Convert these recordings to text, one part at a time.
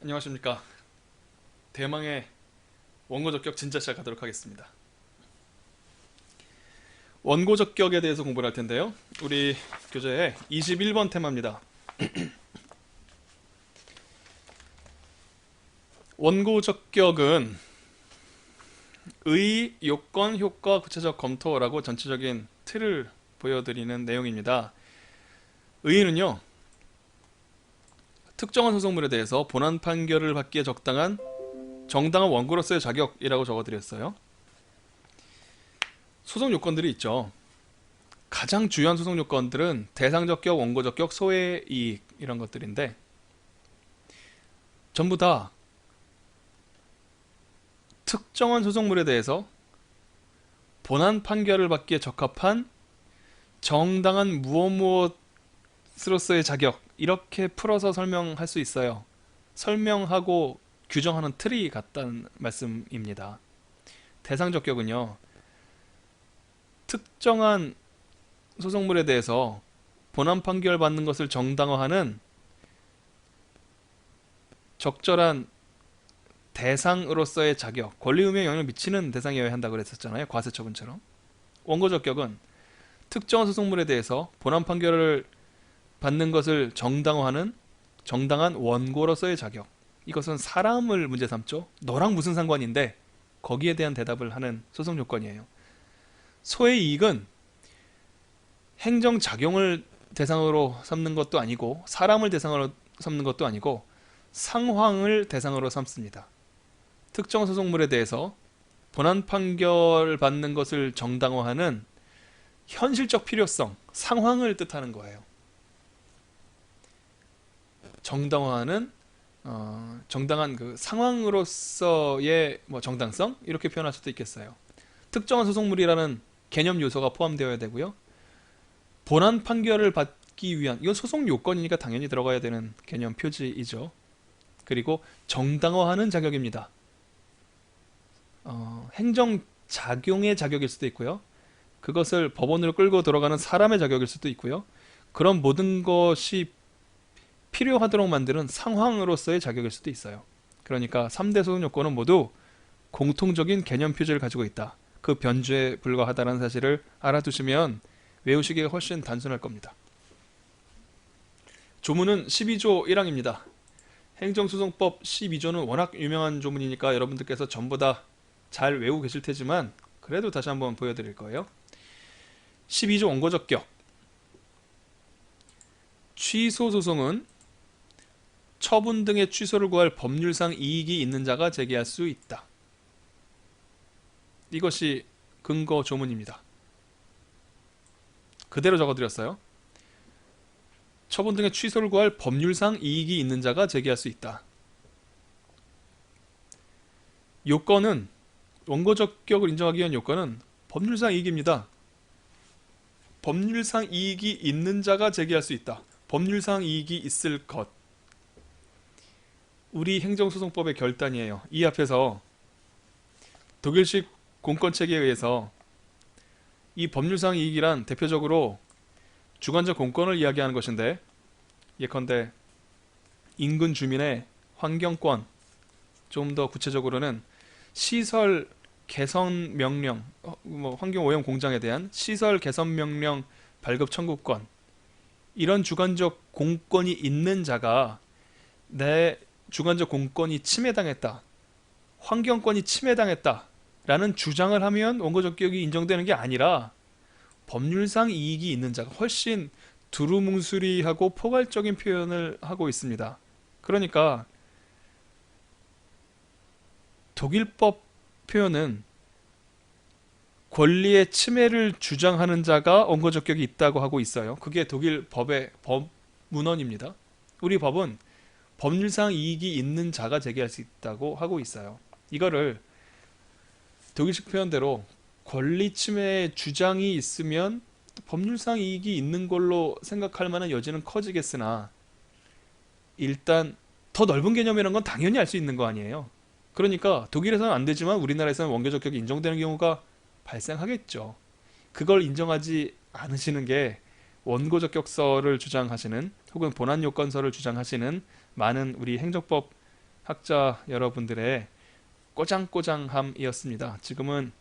안녕하십니까. 대망의 원고 적격 진짜 시작하도록 하겠습니다. 원고 적격에 대해서 공부를 할 텐데요. 우리 교재의 21번 테마입니다. 원고 적격은 의, 요건, 효과, 구체적 검토라고 전체적인 틀을 보여드리는 내용입니다. 의의는요, 특정한 소송물에 대해서 본안 판결을 받기에 적당한 정당한 원고로서의 자격이라고 적어드렸어요. 소송 요건들이 있죠. 가장 주요한 소송 요건들은 대상 적격, 원고 적격, 소외 이익 이런 것들인데 전부 다 특정한 소송물에 대해서 본안 판결을 받기에 적합한 정당한 무엇무엇으로서의 자격 이렇게 풀어서 설명할 수 있어요. 설명하고 규정하는 틀이 같다는 말씀입니다. 대상 적격은요, 특정한 소송물에 대해서 본안 판결 받는 것을 정당화하는 적절한 대상으로서의 자격, 권리 의무에 영향을 미치는 대상이어야 한다고 그랬었잖아요. 과세처분처럼. 원고 적격은 특정한 소송물에 대해서 본안 판결을 받는 것을 정당화하는 정당한 원고로서의 자격. 이것은 사람을 문제 삼죠. 너랑 무슨 상관인데 거기에 대한 대답을 하는 소송 요건이에요. 소의 이익은 행정작용을 대상으로 삼는 것도 아니고 사람을 대상으로 삼는 것도 아니고 상황을 대상으로 삼습니다. 특정 소송물에 대해서 본안 판결 받는 것을 정당화하는 현실적 필요성, 상황을 뜻하는 거예요. 정당화하는 정당한 그 상황으로서의 뭐 정당성 이렇게 표현할 수도 있겠어요. 특정한 소송물이라는 개념 요소가 포함되어야 되고요. 본안 판결을 받기 위한 이건 소송 요건이니까 당연히 들어가야 되는 개념 표지이죠. 그리고 정당화하는 자격입니다. 행정작용의 자격일 수도 있고요. 그것을 법원으로 끌고 들어가는 사람의 자격일 수도 있고요. 그런 모든 것이 필요하도록 만드는 상황으로서의 자격일 수도 있어요. 그러니까 3대 소송 요건은 모두 공통적인 개념 표지를 가지고 있다. 그 변주에 불과하다는 사실을 알아두시면 외우시기가 훨씬 단순할 겁니다. 조문은 12조 1항입니다. 행정소송법 12조는 워낙 유명한 조문이니까 여러분들께서 전부 다 잘 외우고 계실 테지만 그래도 다시 한번 보여드릴 거예요. 12조 원고적격. 취소소송은 처분 등의 취소를 구할 법률상 이익이 있는 자가 제기할 수 있다. 이것이 근거 조문입니다. 그대로 적어드렸어요. 처분 등의 취소를 구할 법률상 이익이 있는 자가 제기할 수 있다. 요건은 원고 적격을 인정하기 위한 요건은 법률상 이익입니다. 법률상 이익이 있는 자가 제기할 수 있다. 법률상 이익이 있을 것. 우리 행정소송법의 결단이에요. 이 앞에서 독일식 공권체계에 의해서 이 법률상 이익이란 대표적으로 주관적 공권을 이야기하는 것인데 예컨대 인근 주민의 환경권, 좀 더 구체적으로는 시설 개선 명령, 환경오염 공장에 대한 시설 개선 명령 발급 청구권, 이런 주관적 공권이 있는 자가 내 주관적 공권이 침해당했다, 환경권이 침해당했다 라는 주장을 하면 원고적격이 인정되는 게 아니라 법률상 이익이 있는 자가 훨씬 두루뭉술이하고 포괄적인 표현을 하고 있습니다. 그러니까 독일법 표현은 권리의 침해를 주장하는 자가 원고적격이 있다고 하고 있어요. 그게 독일 법의 법문헌입니다. 우리 법은 법률상 이익이 있는 자가 제기할 수 있다고 하고 있어요. 이거를 독일식 표현대로 권리 침해의 주장이 있으면 법률상 이익이 있는 걸로 생각할 만한 여지는 커지겠으나 일단 더 넓은 개념이란 건 당연히 알 수 있는 거 아니에요. 그러니까 독일에서는 안 되지만 우리나라에서는 원고 적격이 인정되는 경우가 발생하겠죠. 그걸 인정하지 않으시는 게 원고 적격서를 주장하시는 혹은 본안 요건서를 주장하시는 많은 우리 행정법 학자 여러분들의 꼬장꼬장함이었습니다. 지금은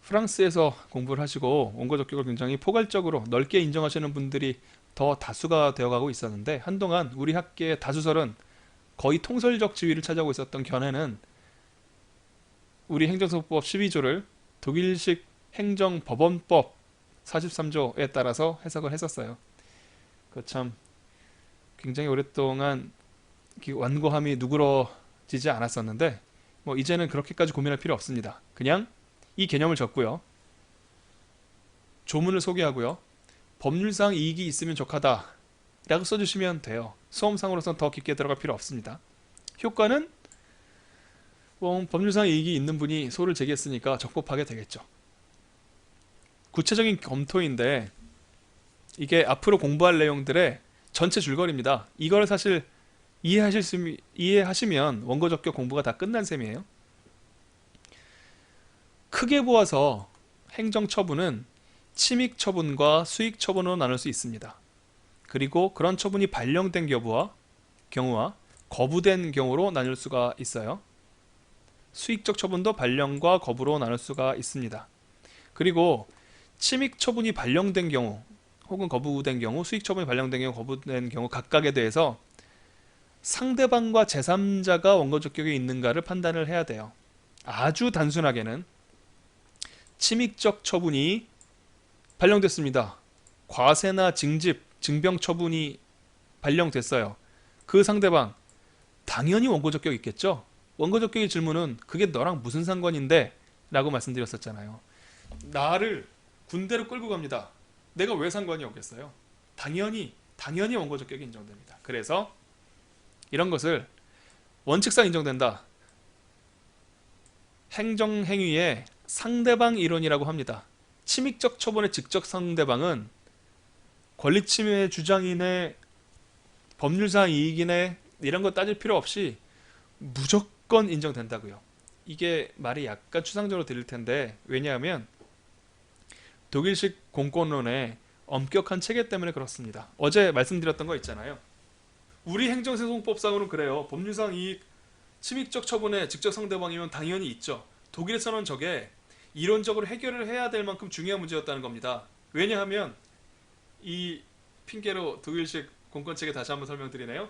프랑스에서 공부를 하시고 원고 적격을 굉장히 포괄적으로 넓게 인정하시는 분들이 더 다수가 되어가고 있었는데, 한동안 우리 학계의 다수설은 거의 통설적 지위를 차지하고 있었던 견해는 우리 행정소송법 12조를 독일식 행정법원법 43조에 따라서 해석을 했었어요. 그 참 굉장히 오랫동안 완고함이 누그러지지 않았었는데, 뭐 이제는 그렇게까지 고민할 필요 없습니다. 그냥 이 개념을 적고요, 조문을 소개하고요, 법률상 이익이 있으면 족하다 라고 써주시면 돼요. 수험상으로서는 더 깊게 들어갈 필요 없습니다. 효과는 법률상 이익이 있는 분이 소를 제기했으니까 적법하게 되겠죠. 구체적인 검토인데 이게 앞으로 공부할 내용들의 전체 줄거리입니다. 이걸 사실 이해하시면 원고 적격 공부가 다 끝난 셈이에요. 크게 보아서 행정처분은 침익처분과 수익처분으로 나눌 수 있습니다. 그리고 그런 처분이 발령된 경우와 거부된 경우로 나눌 수가 있어요. 수익적 처분도 발령과 거부로 나눌 수가 있습니다. 그리고 침익처분이 발령된 경우 혹은 거부된 경우, 수익처분이 발령된 경우, 거부된 경우 각각에 대해서 상대방과 제3자가 원고 적격이 있는가를 판단을 해야 돼요. 아주 단순하게는 침익적 처분이 발령됐습니다. 과세나 징집, 증병 처분이 발령됐어요. 그 상대방 당연히 원고 적격 있겠죠? 원고 적격의 질문은 그게 너랑 무슨 상관인데? 라고 말씀드렸었잖아요. 나를 군대로 끌고 갑니다. 내가 왜 상관이 없겠어요? 당연히 원고 적격이 인정됩니다. 그래서 이런 것을 원칙상 인정된다, 행정행위의 상대방 이론이라고 합니다. 침익적 처분의 직접 상대방은 권리침해 주장이네, 법률상 이익이네 이런 거 따질 필요 없이 무조건 인정된다고요. 이게 말이 약간 추상적으로 들릴 텐데, 왜냐하면 독일식 공권론의 엄격한 체계 때문에 그렇습니다. 어제 말씀드렸던 거 있잖아요. 우리 행정소송법상으로는 그래요. 법률상 이익, 침익적 처분의 직접 상대방이면 당연히 있죠. 독일에서는 저게 이론적으로 해결을 해야 될 만큼 중요한 문제였다는 겁니다. 왜냐하면 이 핑계로 독일식 공권체계 다시 한번 설명드리네요.